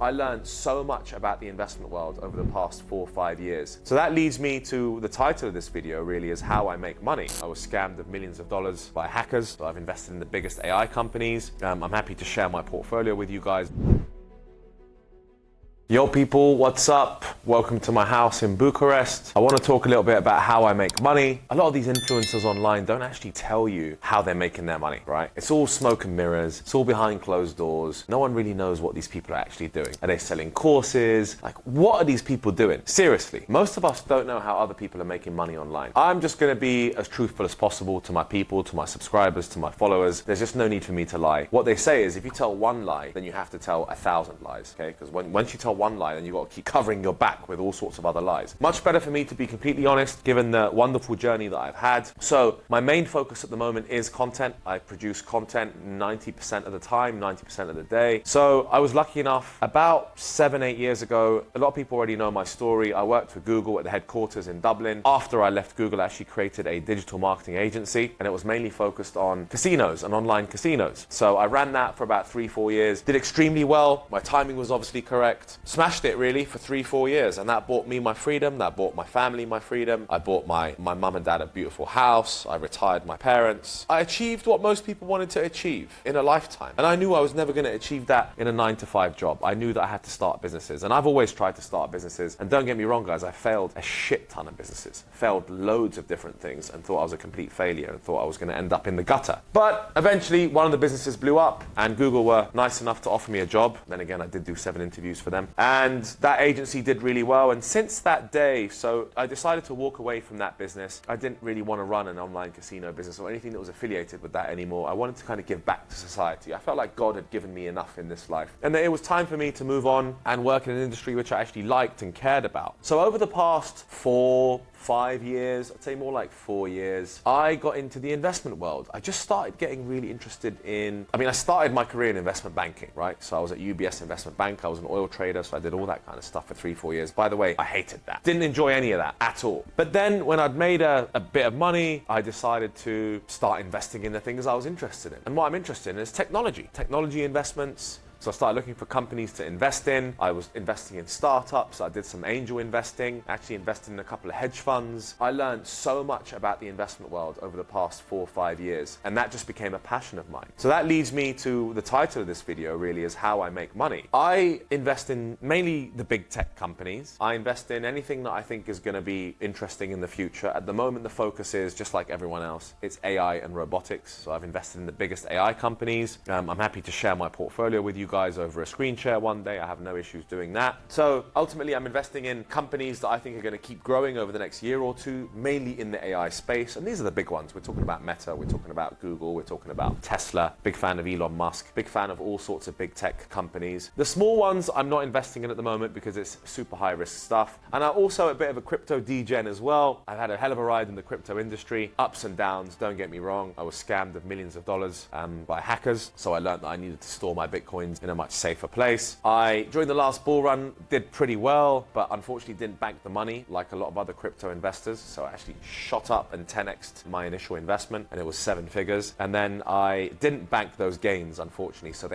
I learned so much about the investment world over the past 4 or 5 years. So that leads me to the title of this video, really, is how I make money. I was scammed of millions of dollars by hackers. So I've invested in the biggest AI companies. I'm happy to share my portfolio with you guys. Yo people, what's up? Welcome to my house in Bucharest. I want to talk a little bit about how I make money. A lot of these influencers online don't actually tell you how they're making their money, right? It's all smoke and mirrors. It's all behind closed doors. No one really knows what these people are actually doing. Are they selling courses? Like, what are these people doing? Seriously, most of us don't know how other people are making money online. I'm just going to be as truthful as possible to my people, to my subscribers, to my followers. There's just no need for me to lie. What they say is if you tell one lie, then you have to tell 1,000 lies, okay? Because once you tell one lie, then you've got to keep covering your back with all sorts of other lies. Much better for me to be completely honest, given the wonderful journey that I've had. So my main focus at the moment is content. I produce content 90% of the time, 90% of the day. So I was lucky enough about 7-8 years ago. A lot of people already know my story. I worked for Google at the headquarters in Dublin. After I left Google, I actually created a digital marketing agency, and it was mainly focused on casinos and online casinos. So I ran that for about 3-4 years, did extremely well. My timing was obviously correct. Smashed it really for 3-4 years, and that bought me my freedom. That bought my family my freedom. I bought my mum and dad a beautiful house. I retired my parents. I achieved what most people wanted to achieve in a lifetime, and I knew I was never going to achieve that in a 9-to-5 job. I knew that I had to start businesses, and I've always tried to start businesses, and don't get me wrong guys, I failed a shit ton of businesses, failed loads of different things, and thought I was a complete failure and thought I was going to end up in the gutter. But eventually one of the businesses blew up, and Google were nice enough to offer me a job. Then again, I did do 7 interviews for them, and that agency did really well. And since that day, so I decided to walk away from that business. I didn't really want to run an online casino business or anything that was affiliated with that anymore. I wanted to kind of give back to society. I felt like God had given me enough in this life, and that it was time for me to move on and work in an industry which I actually liked and cared about. So over the past 4-5 years, I'd say more like 4 years, I got into the investment world. I just started getting really interested in, I started my career in investment banking, right? So I was at UBS Investment Bank. I was an oil trader, so I did all that kind of stuff for 3-4 years. By the way, I hated that. Didn't enjoy any of that at all. But then when I'd made a bit of money, I decided to start investing in the things I was interested in. And what I'm interested in is technology investments. So I started looking for companies to invest in. I was investing in startups. I did some angel investing, actually invested in a couple of hedge funds. I learned so much about the investment world over the past 4 or 5 years, and that just became a passion of mine. So that leads me to the title of this video, really, is how I make money. I invest in mainly the big tech companies. I invest in anything that I think is going to be interesting in the future. At the moment, the focus is, just like everyone else, it's AI and robotics. So I've invested in the biggest AI companies. I'm happy to share my portfolio with you guys over a screen share one day. I have no issues doing that. So ultimately, I'm investing in companies that I think are going to keep growing over the next year or two, mainly in the AI space. And these are the big ones. We're talking about Meta, we're talking about Google, we're talking about Tesla, big fan of Elon Musk, big fan of all sorts of big tech companies. The small ones I'm not investing in at the moment because it's super high risk stuff. And I'm also a bit of a crypto degen as well. I've had a hell of a ride in the crypto industry, ups and downs, don't get me wrong. I was scammed of millions of dollars by hackers. So I learned that I needed to store my Bitcoins in a much safer place. During the last bull run, did pretty well, but unfortunately didn't bank the money like a lot of other crypto investors. So I actually shot up and 10x'd my initial investment, and it was 7 figures. And then I didn't bank those gains, unfortunately. So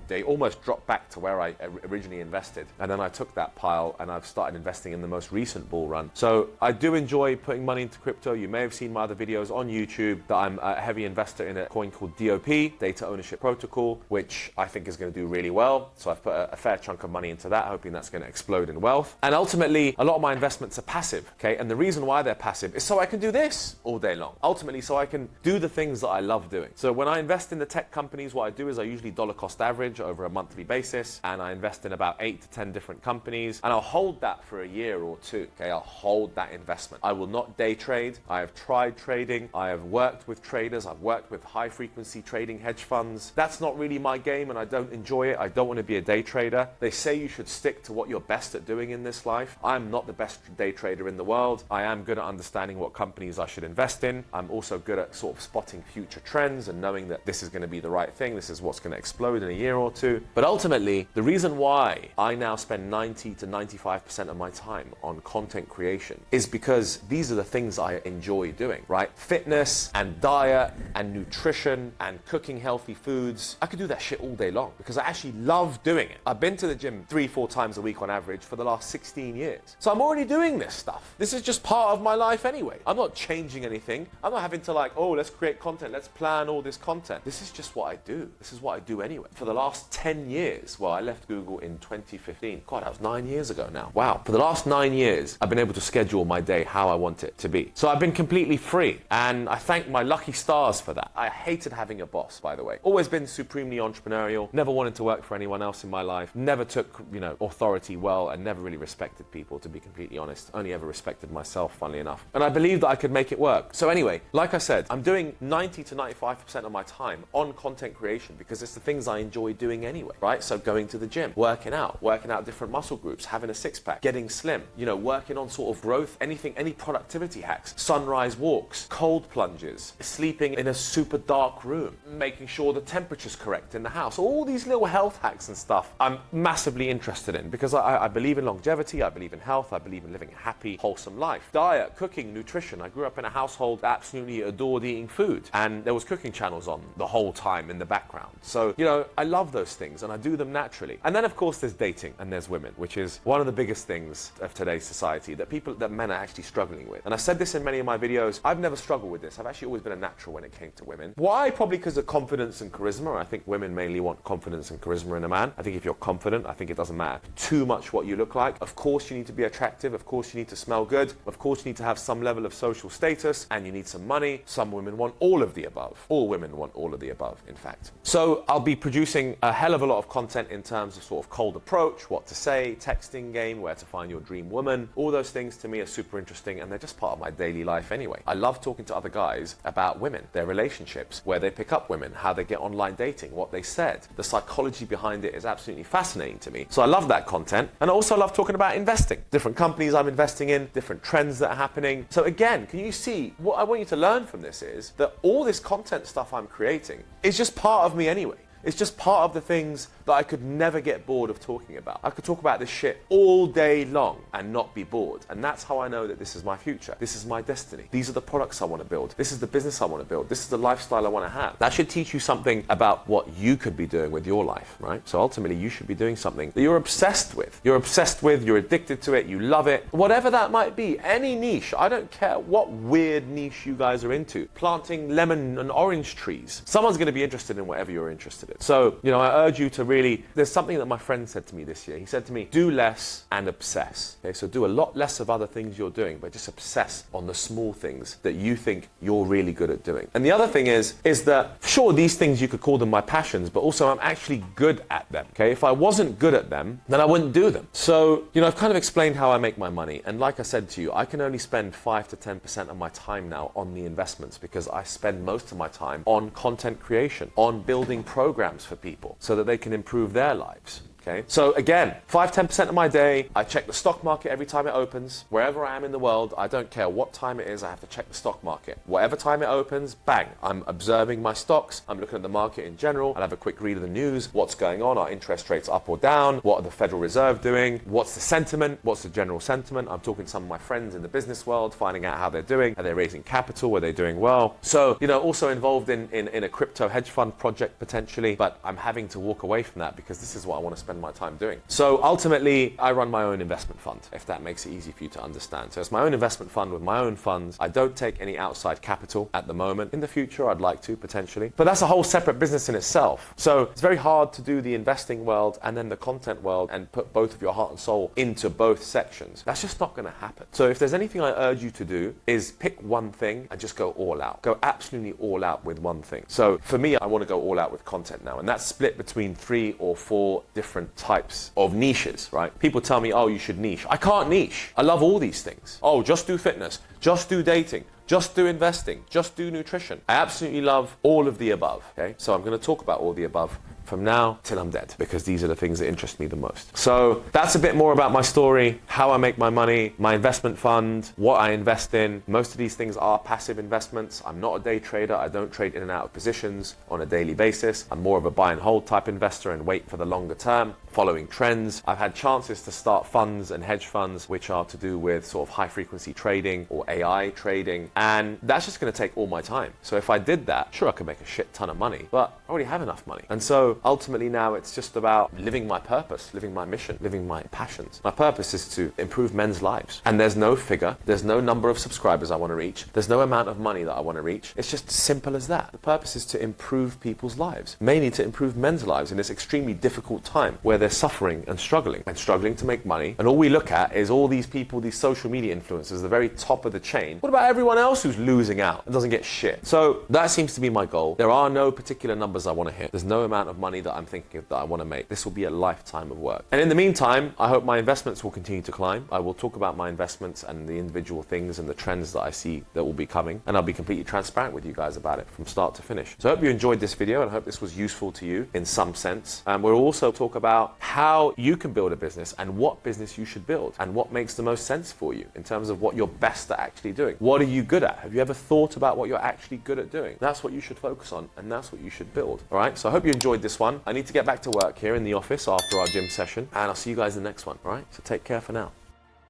they almost dropped back to where I originally invested. And then I took that pile and I've started investing in the most recent bull run. So I do enjoy putting money into crypto. You may have seen my other videos on YouTube that I'm a heavy investor in a coin called DOP, Data Ownership Protocol, which I think is going to do really well. So I've put a fair chunk of money into that, hoping that's going to explode in wealth. And ultimately, a lot of my investments are passive, okay? And the reason why they're passive is so I can do this all day long. Ultimately, so I can do the things that I love doing. So when I invest in the tech companies, what I do is I usually dollar cost average over a monthly basis, and I invest in about 8 to 10 different companies, and I'll hold that for a year or two, okay? I'll hold that investment. I will not day trade. I have tried trading. I have worked with traders. I've worked with high frequency trading hedge funds. That's not really my game, and I don't enjoy it. I don't want to be a day trader. They say you should stick to what you're best at doing in this life. I'm not the best day trader in the world. I am good at understanding what companies I should invest in. I'm also good at sort of spotting future trends and knowing that this is going to be the right thing. This is what's going to explode in a year or two. But ultimately, the reason why I now spend 90 to 95% of my time on content creation is because these are the things I enjoy doing, right? Fitness and diet and nutrition and cooking healthy foods. I could do that shit all day long because I actually love doing it. I've been to the gym 3-4 times a week on average for the last 16 years. So I'm already doing this stuff. This is just part of my life anyway. I'm not changing anything. I'm not having to like, oh, let's create content. Let's plan all this content. This is just what I do. This is what I do anyway. For the last 10 years, well, I left Google in 2015. God, that was 9 years ago now. Wow. For the last 9 years, I've been able to schedule my day how I want it to be. So I've been completely free, and I thank my lucky stars for that. I hated having a boss, by the way. Always been supremely entrepreneurial, never wanted to work for anyone else in my life, never took, authority well, and never really respected people, to be completely honest. Only ever respected myself, funnily enough. And I believed that I could make it work. So anyway, like I said, I'm doing 90 to 95% of my time on content creation because it's the things I enjoy doing anyway, right? So going to the gym, working out different muscle groups, having a six-pack, getting slim, working on sort of growth, any productivity hacks, sunrise walks, cold plunges, sleeping in a super dark room, making sure the temperature's correct in the house, all these little health hacks and stuff I'm massively interested in because I believe in longevity, I believe in health, I believe in living a happy, wholesome life. Diet, cooking, nutrition. I grew up in a household that absolutely adored eating food, and there was cooking channels on the whole time in the background. So, I love those things and I do them naturally. And then of course there's dating and there's women, which is one of the biggest things of today's society that men are actually struggling with. And I said this in many of my videos, I've never struggled with this. I've actually always been a natural when it came to women. Why? Probably because of confidence and charisma. I think women mainly want confidence and charisma in a man. I think if you're confident, I think it doesn't matter too much what you look like. Of course you need to be attractive, of course you need to smell good, of course you need to have some level of social status, and you need some money. Some women want all of the above. All women want all of the above, in fact. So I'll be producing a hell of a lot of content in terms of sort of cold approach, what to say, texting game, where to find your dream woman. All those things to me are super interesting, and they're just part of my daily life anyway. I love talking to other guys about women, their relationships, where they pick up women, how they get online dating, what they said. The psychology behind it is absolutely fascinating to me. So I love that content. And I also love talking about investing, different companies I'm investing in, different trends that are happening. So again, can you see what I want you to learn from this is that all this content stuff I'm creating is just part of me anyway. It's just part of the things that I could never get bored of talking about. I could talk about this shit all day long and not be bored. And that's how I know that this is my future. This is my destiny. These are the products I want to build. This is the business I want to build. This is the lifestyle I want to have. That should teach you something about what you could be doing with your life, right? So ultimately, you should be doing something that you're obsessed with. You're obsessed with, you're addicted to it, you love it. Whatever that might be, any niche. I don't care what weird niche you guys are into. Planting lemon and orange trees. Someone's going to be interested in whatever you're interested in. So, I urge you to really, there's something that my friend said to me this year. He said to me, do less and obsess. Okay, so do a lot less of other things you're doing, but just obsess on the small things that you think you're really good at doing. And the other thing is that, sure, these things you could call them my passions, but also I'm actually good at them. Okay, if I wasn't good at them, then I wouldn't do them. So, I've kind of explained how I make my money. And like I said to you, I can only spend 5 to 10% of my time now on the investments because I spend most of my time on content creation, on building programs for people so that they can improve their lives. Okay. So again, 5-10% of my day, I check the stock market every time it opens. Wherever I am in the world, I don't care what time it is, I have to check the stock market. Whatever time it opens, bang, I'm observing my stocks, I'm looking at the market in general, I'll have a quick read of the news, what's going on, are interest rates up or down, what are the Federal Reserve doing, what's the sentiment, what's the general sentiment. I'm talking to some of my friends in the business world, finding out how they're doing, are they raising capital, are they doing well. So, also involved in a crypto hedge fund project potentially, but I'm having to walk away from that because this is what I want to spend my time doing. So ultimately, I run my own investment fund, if that makes it easy for you to understand. So it's my own investment fund with my own funds. I don't take any outside capital at the moment. In the future, I'd like to potentially, but that's a whole separate business in itself. So it's very hard to do the investing world and then the content world and put both of your heart and soul into both sections. That's just not going to happen. So if there's anything I urge you to do is pick one thing and just go all out. Go absolutely all out with one thing. So for me, I want to go all out with content now, and that's split between 3 or 4 different types of niches, right? People tell me, oh, you should niche. I can't niche. I love all these things. Oh, just do fitness, just do dating, just do investing, just do nutrition. I absolutely love all of the above, okay? So I'm going to talk about all the above from now till I'm dead, because these are the things that interest me the most. So that's a bit more about my story, how I make my money, my investment fund, what I invest in. Most of these things are passive investments. I'm not a day trader. I don't trade in and out of positions on a daily basis. I'm more of a buy and hold type investor and wait for the longer term. following trends. I've had chances to start funds and hedge funds, which are to do with sort of high frequency trading or AI trading. And that's just going to take all my time. So if I did that, sure, I could make a shit ton of money, but I already have enough money. And so ultimately now it's just about living my purpose, living my mission, living my passions. My purpose is to improve men's lives. And there's no figure, there's no number of subscribers I want to reach, there's no amount of money that I want to reach. It's just simple as that. The purpose is to improve people's lives, mainly to improve men's lives in this extremely difficult time where they're suffering and struggling to make money. And all we look at is all these people, these social media influencers, the very top of the chain. What about everyone else who's losing out and doesn't get shit? So that seems to be my goal. There are no particular numbers I want to hit. There's no amount of money that I'm thinking of that I want to make. This will be a lifetime of work. And in the meantime, I hope my investments will continue to climb. I will talk about my investments and the individual things and the trends that I see that will be coming. And I'll be completely transparent with you guys about it from start to finish. So I hope you enjoyed this video and I hope this was useful to you in some sense. And we'll also talk about how you can build a business and what business you should build and what makes the most sense for you in terms of what you're best at actually doing. What are you good at? Have you ever thought about what you're actually good at doing? That's what you should focus on and that's what you should build. All right, so I hope you enjoyed this one. I need to get back to work here in the office after our gym session and I'll see you guys in the next one. All right, so take care for now.